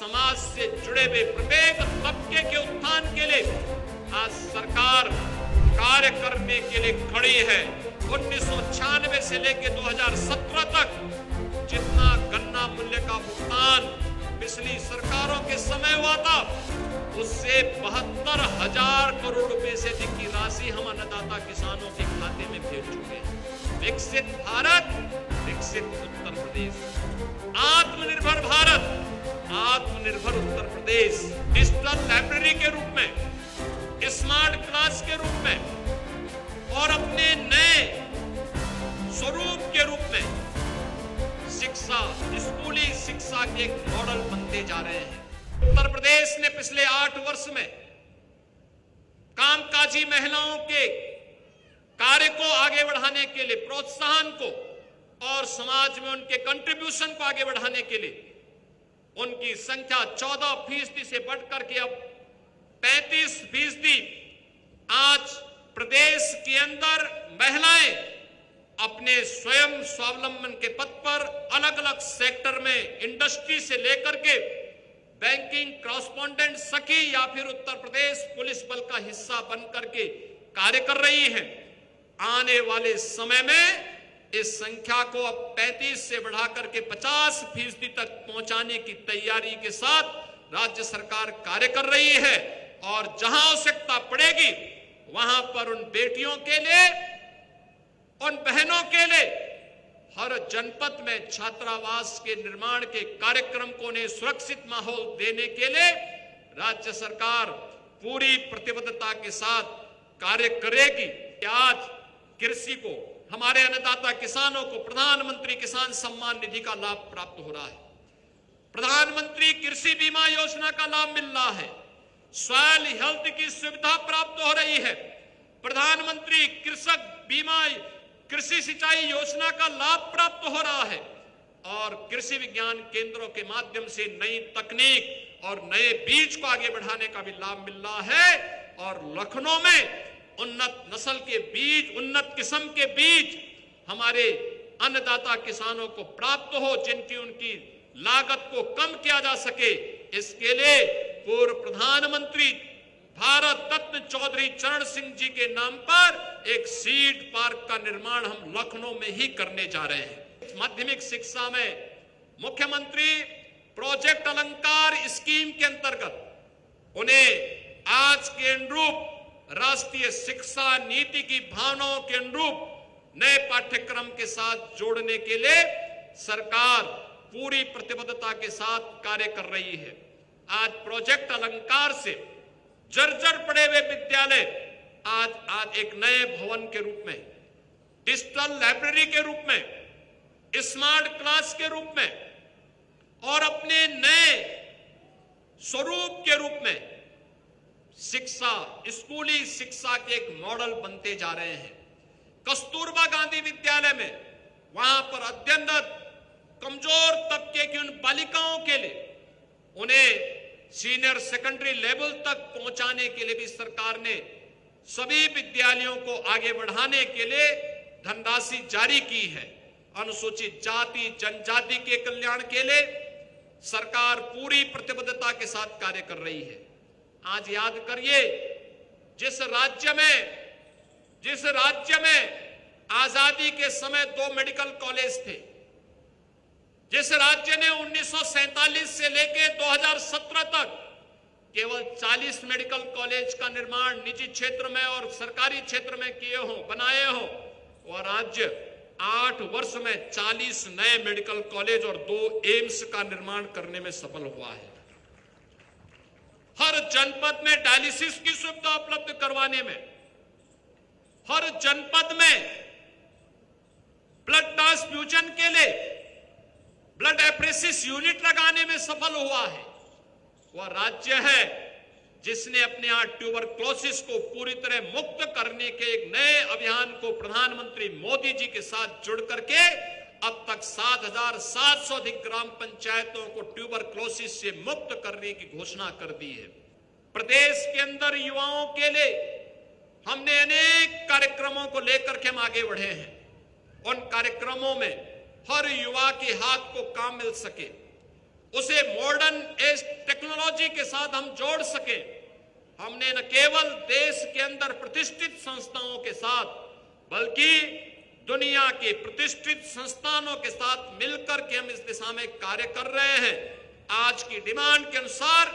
समाज से जुड़े हुए प्रत्येक तबके के उत्थान के लिए आज सरकार कार्य करने के लिए खड़ी है। 1996 से लेकर 2017 तक जितना गन्ना मूल्य का भुगतान पिछली सरकारों के समय हुआ था, उससे 72,000 करोड़ रुपए से अधिक की राशि हम अन्नदाता किसानों के खाते में भेज चुके हैं। विकसित भारत, विकसित उत्तर प्रदेश, आत्मनिर्भर भारत, आत्मनिर्भर उत्तर प्रदेश, डिजिटल लाइब्रेरी के रूप में, स्मार्ट क्लास के रूप में और अपने नए स्वरूप के रूप में शिक्षा, स्कूली शिक्षा के एक मॉडल बनते जा रहे हैं। उत्तर प्रदेश ने पिछले 8 वर्ष में कामकाजी महिलाओं के कार्य को आगे बढ़ाने के लिए, प्रोत्साहन को और समाज में उनके कंट्रीब्यूशन को आगे बढ़ाने के लिए उनकी संख्या 14% से बढ़कर के अब 35%। आज प्रदेश के अंदर महिलाएं अपने स्वयं स्वावलंबन के पथ पर अलग अलग सेक्टर में, इंडस्ट्री से लेकर के बैंकिंग, कॉरेस्पोंडेंट सखी या फिर उत्तर प्रदेश पुलिस बल का हिस्सा बनकर के कार्य कर रही हैं। आने वाले समय में इस संख्या को अब 35 से बढ़ाकर के 50% तक पहुंचाने की तैयारी के साथ राज्य सरकार कार्य कर रही है और जहां आवश्यकता पड़ेगी वहां पर उन बेटियों के लिए, उन बहनों के लिए हर जनपद में छात्रावास के निर्माण के कार्यक्रम को उन्हें सुरक्षित माहौल देने के लिए राज्य सरकार पूरी प्रतिबद्धता के साथ कार्य करेगी। आज कृषि को, हमारे अन्नदाता किसानों को प्रधानमंत्री किसान सम्मान निधि का लाभ प्राप्त हो रहा है, प्रधानमंत्री कृषि बीमा योजना का लाभ मिल रहा है, सॉइल हेल्थ की सुविधा प्राप्त हो रही है, प्रधानमंत्री कृषक बीमा, कृषि सिंचाई योजना का लाभ प्राप्त हो रहा है और कृषि विज्ञान केंद्रों के माध्यम से नई तकनीक और नए बीज को आगे बढ़ाने का भी लाभ मिल रहा है और लखनऊ में उन्नत नस्ल के बीज, उन्नत किस्म के बीज हमारे अन्नदाता किसानों को प्राप्त हो, जिनकी उनकी लागत को कम किया जा सके। इसके लिए पूर्व प्रधानमंत्री भारत रत्न चौधरी चरण सिंह जी के नाम पर एक सीड पार्क का निर्माण हम लखनऊ में ही करने जा रहे हैं। माध्यमिक शिक्षा में मुख्यमंत्री प्रोजेक्ट अलंकार स्कीम के अंतर्गत उन्हें आज के अनुरूप राष्ट्रीय शिक्षा नीति की भावनाओं के अनुरूप नए पाठ्यक्रम के साथ जोड़ने के लिए सरकार पूरी प्रतिबद्धता के साथ कार्य कर रही है। आज प्रोजेक्ट अलंकार से जर्जर पड़े हुए विद्यालय आज एक नए भवन के रूप में, डिजिटल लाइब्रेरी के रूप में, स्मार्ट क्लास के रूप में और अपने नए स्वरूप के रूप में शिक्षा, स्कूली शिक्षा के एक मॉडल बनते जा रहे हैं। कस्तूरबा गांधी विद्यालय में वहां पर अत्यंत कमजोर तबके की उन बालिकाओं के लिए उन्हें सीनियर सेकेंडरी लेवल तक पहुंचाने के लिए भी सरकार ने सभी विद्यालयों को आगे बढ़ाने के लिए धनराशि जारी की है। अनुसूचित जाति जनजाति के कल्याण के लिए सरकार पूरी प्रतिबद्धता के साथ कार्य कर रही है। आज याद करिए, जिस राज्य में आजादी के समय 2 मेडिकल कॉलेज थे, जिस राज्य ने 1947 से लेकर 2017 तक केवल 40 मेडिकल कॉलेज का निर्माण निजी क्षेत्र में और सरकारी क्षेत्र में बनाए हो, वह राज्य 8 वर्ष में 40 नए मेडिकल कॉलेज और 2 एम्स का निर्माण करने में सफल हुआ है। हर जनपद में डायलिसिस की सुविधा उपलब्ध करवाने में, हर जनपद में ब्लड ट्रांसफ्यूजन के लिए ब्लड एप्रेसिस यूनिट लगाने में सफल हुआ है। वह राज्य है जिसने अपने यहां ट्यूबरक्लोसिस को पूरी तरह मुक्त करने के एक नए अभियान को प्रधानमंत्री मोदी जी के साथ जुड़ करके अब तक 7,700 अधिक ग्राम पंचायतों को ट्यूबरक्लोसिस से मुक्त करने की घोषणा कर दी है। प्रदेश के अंदर युवाओं के लिए हमने अनेक कार्यक्रमों को लेकर के हम आगे बढ़े हैं। उन कार्यक्रमों में हर युवा के हाथ को काम मिल सके, उसे मॉडर्न एज टेक्नोलॉजी के साथ हम जोड़ सके। हमने न केवल देश के अंदर प्रतिष्ठित संस्थाओं के साथ बल्कि दुनिया के प्रतिष्ठित संस्थानों के साथ मिलकर के हम इस दिशा में कार्य कर रहे हैं। आज की डिमांड के अनुसार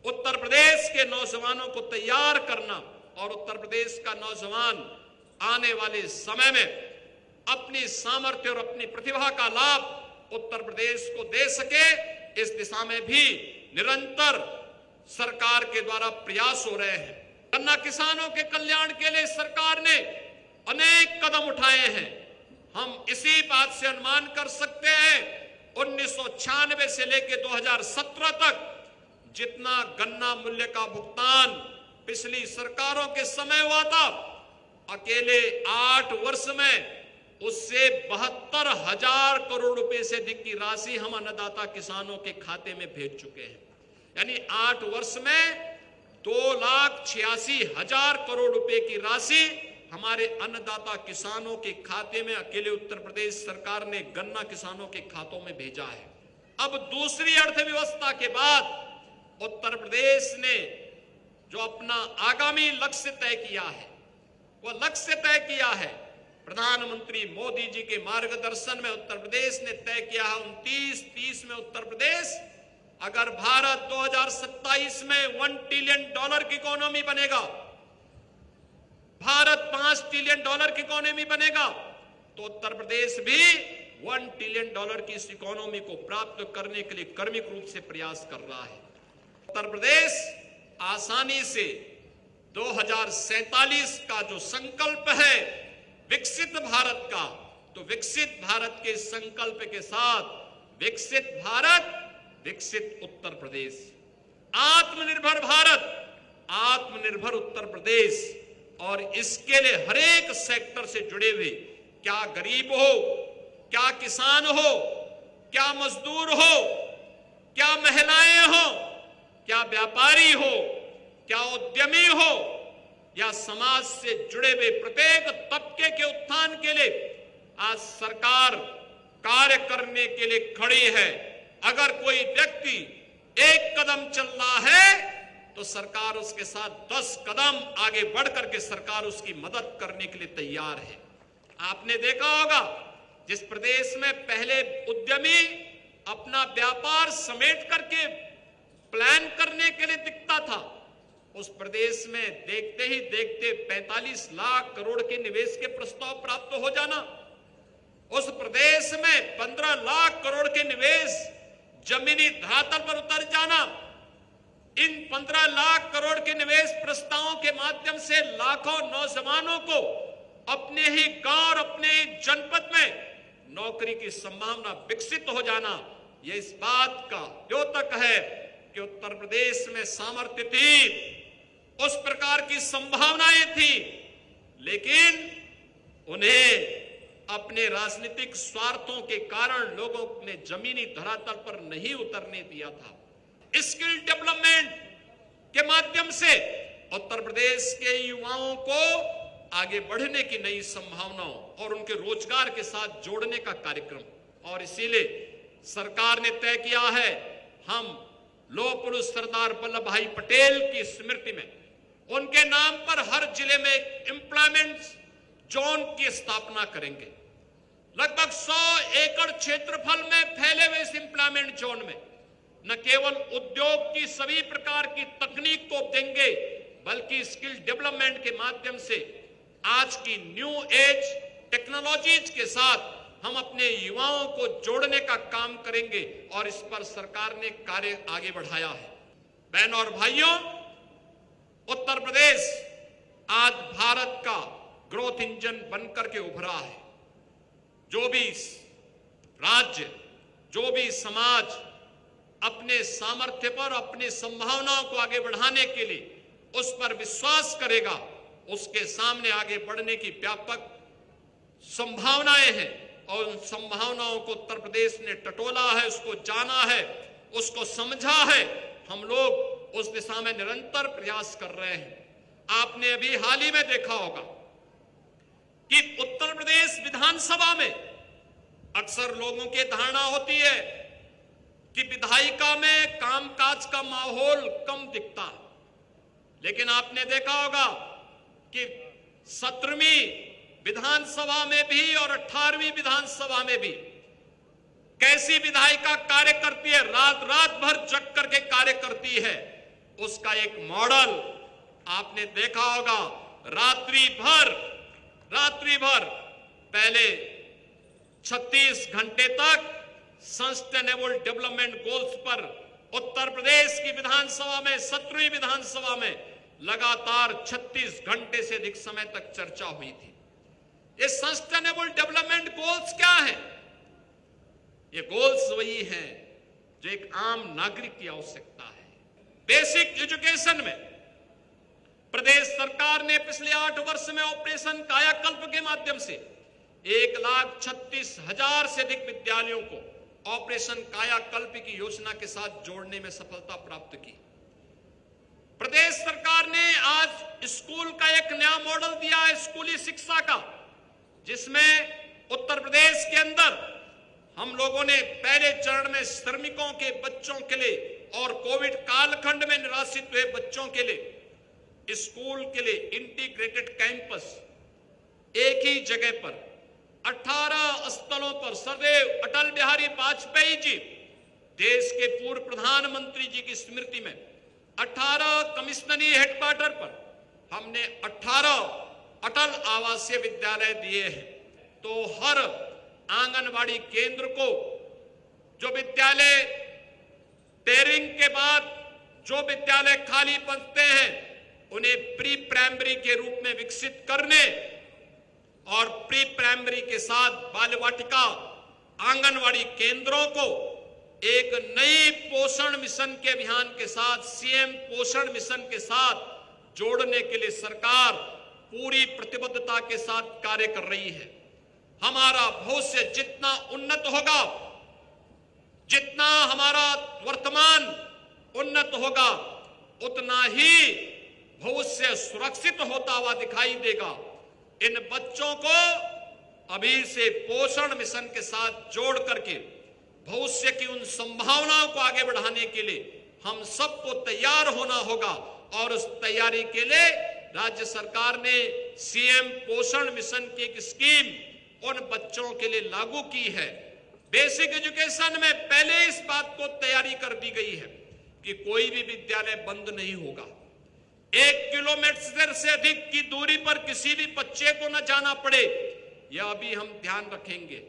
उत्तर प्रदेश के नौजवानों को तैयार करना और उत्तर प्रदेश का नौजवान आने वाले समय में अपनी सामर्थ्य और अपनी प्रतिभा का लाभ उत्तर प्रदेश को दे सके, इस दिशा में भी निरंतर सरकार के द्वारा प्रयास हो रहे हैं। गन्ना किसानों के कल्याण के लिए सरकार ने अनेक कदम उठाए हैं। हम इसी बात से अनुमान कर सकते हैं 1996 से लेकर 2017 तक जितना गन्ना मूल्य का भुगतान पिछली सरकारों के समय हुआ था, अकेले 8 वर्ष में उससे 72,000 करोड़ रुपए से अधिक की राशि हम अन्नदाता किसानों के खाते में भेज चुके हैं। यानी 8 वर्ष में 2,86,000 करोड़ रुपए की राशि हमारे अन्नदाता किसानों के खाते में अकेले उत्तर प्रदेश सरकार ने गन्ना किसानों के खातों में भेजा है। अब दूसरी अर्थव्यवस्था के बाद उत्तर प्रदेश ने जो अपना आगामी लक्ष्य तय किया है, वह लक्ष्य तय किया है प्रधानमंत्री मोदी जी के मार्गदर्शन में उत्तर प्रदेश ने तय किया है 29-30 में उत्तर प्रदेश अगर भारत 2027 में $1 ट्रिलियन की इकोनॉमी बनेगा, भारत $5 ट्रिलियन की इकोनॉमी बनेगा, तो उत्तर प्रदेश भी $1 ट्रिलियन की इस इकोनॉमी को प्राप्त करने के लिए कर्मिक रूप से प्रयास कर रहा है। उत्तर प्रदेश आसानी से 2047 का जो संकल्प है विकसित भारत का, तो विकसित भारत के संकल्प के साथ विकसित भारत, विकसित उत्तर प्रदेश, आत्मनिर्भर भारत, आत्मनिर्भर उत्तर प्रदेश, और इसके लिए हर एक सेक्टर से जुड़े हुए, क्या गरीब हो, क्या किसान हो, क्या मजदूर हो, क्या महिलाएं हो, क्या व्यापारी हो, क्या उद्यमी हो, या समाज से जुड़े हुए प्रत्येक तबके के उत्थान के लिए आज सरकार कार्य करने के लिए खड़ी है। अगर कोई व्यक्ति एक कदम चल रहा है तो सरकार उसके साथ 10 कदम आगे बढ़ करके सरकार उसकी मदद करने के लिए तैयार है। आपने देखा होगा जिस प्रदेश में पहले उद्यमी अपना व्यापार समेट करके प्लान करने के लिए दिखता था, उस प्रदेश में देखते ही देखते 45 लाख करोड़ के निवेश के प्रस्ताव प्राप्त हो जाना, उस प्रदेश में 15 लाख करोड़ के निवेश जमीनी धरातल पर उतर जाना, इन 15 लाख करोड़ के निवेश प्रस्तावों के माध्यम से लाखों नौजवानों को अपने ही गांव और अपने ही जनपद में नौकरी की संभावना विकसित हो जाना, यह इस बात का द्योतक है कि उत्तर प्रदेश में सामर्थ्य थी, उस प्रकार की संभावनाएं थी, लेकिन उन्हें अपने राजनीतिक स्वार्थों के कारण लोगों ने जमीनी धरातल पर नहीं उतरने दिया था। स्किल डेवलपमेंट के माध्यम से उत्तर प्रदेश के युवाओं को आगे बढ़ने की नई संभावनाओं और उनके रोजगार के साथ जोड़ने का कार्यक्रम, और इसीलिए सरकार ने तय किया है हम लौह पुरुष सरदार वल्लभ भाई पटेल की स्मृति में उनके नाम पर हर जिले में एम्प्लॉयमेंट जोन की स्थापना करेंगे। लगभग 100 एकड़ क्षेत्रफल में फैले हुए इस एम्प्लॉयमेंट जोन में न केवल उद्योग की सभी प्रकार की तकनीक को देंगे, बल्कि स्किल डेवलपमेंट के माध्यम से आज की न्यू एज टेक्नोलॉजीज के साथ हम अपने युवाओं को जोड़ने का काम करेंगे, और इस पर सरकार ने कार्य आगे बढ़ाया है। बहनों और भाइयों, उत्तर प्रदेश आज भारत का ग्रोथ इंजन बनकर के उभरा है। जो भी राज्य, जो भी समाज अपने सामर्थ्य पर अपनी संभावनाओं को आगे बढ़ाने के लिए उस पर विश्वास करेगा, उसके सामने आगे बढ़ने की व्यापक संभावनाएं हैं, और उन संभावनाओं को उत्तर प्रदेश ने टटोला है, उसको जाना है, उसको समझा है। हम लोग उस दिशा में निरंतर प्रयास कर रहे हैं। आपने अभी हाल ही में देखा होगा कि उत्तर प्रदेश विधानसभा में अक्सर लोगों की धारणा होती है कि विधायिका में कामकाज का माहौल कम दिखता है। लेकिन आपने देखा होगा कि 17वीं विधानसभा में भी और 18वीं विधानसभा में भी कैसी विधायिका कार्य करती है, रात रात भर जग करके कार्य करती है, उसका एक मॉडल आपने देखा होगा। रात्रि भर पहले 36 घंटे तक सस्टेनेबल डेवलपमेंट गोल्स पर उत्तर प्रदेश की विधानसभा में 17वीं विधानसभा में लगातार 36 घंटे से अधिक समय तक चर्चा हुई थी। ये सस्टेनेबल डेवलपमेंट गोल्स क्या है? ये गोल्स वही हैं जो एक आम नागरिक की आवश्यकता है। बेसिक एजुकेशन में प्रदेश सरकार ने पिछले 8 वर्ष में ऑपरेशन कायाकल्प के माध्यम से 1,36,000 से अधिक विद्यालयों को ऑपरेशन कायाकल्प की योजना के साथ जोड़ने में सफलता प्राप्त की। प्रदेश सरकार ने आज स्कूल का एक नया मॉडल दिया है, स्कूली शिक्षा का, जिसमें उत्तर प्रदेश के अंदर हम लोगों ने पहले चरण में श्रमिकों के बच्चों के लिए और कोविड कालखंड में निराश्रित हुए बच्चों के लिए स्कूल के लिए इंटीग्रेटेड कैंपस एक ही जगह पर 18 स्थलों पर सरदेव अटल बिहारी वाजपेयी जी, देश के पूर्व प्रधानमंत्री जी की स्मृति में 18 कमिश्नरी हेडक्वार्टर पर हमने 18 अटल आवासीय विद्यालय दिए हैं। तो हर आंगनवाड़ी केंद्र को जो विद्यालय टेयरिंग के बाद जो विद्यालय खाली बचते हैं उन्हें प्री प्राइमरी के रूप में विकसित करने और प्री प्राइमरी के साथ बाल वाटिका आंगनवाड़ी केंद्रों को एक नई पोषण मिशन के अभियान के साथ, सीएम पोषण मिशन के साथ जोड़ने के लिए सरकार पूरी प्रतिबद्धता के साथ कार्य कर रही है। हमारा भविष्य जितना उन्नत होगा, जितना हमारा वर्तमान उन्नत होगा, उतना ही भविष्य सुरक्षित होता हुआ दिखाई देगा। इन बच्चों को अभी से पोषण मिशन के साथ जोड़ करके भविष्य की उन संभावनाओं को आगे बढ़ाने के लिए हम सबको तैयार होना होगा और उस तैयारी के लिए राज्य सरकार ने सीएम पोषण मिशन की एक स्कीम उन बच्चों के लिए लागू की है। बेसिक एजुकेशन में पहले इस बात को तैयारी कर दी गई है कि कोई भी विद्यालय बंद नहीं होगा। 1 किलोमीटर से अधिक की दूरी पर किसी भी बच्चे को न जाना पड़े, यह भी हम ध्यान रखेंगे।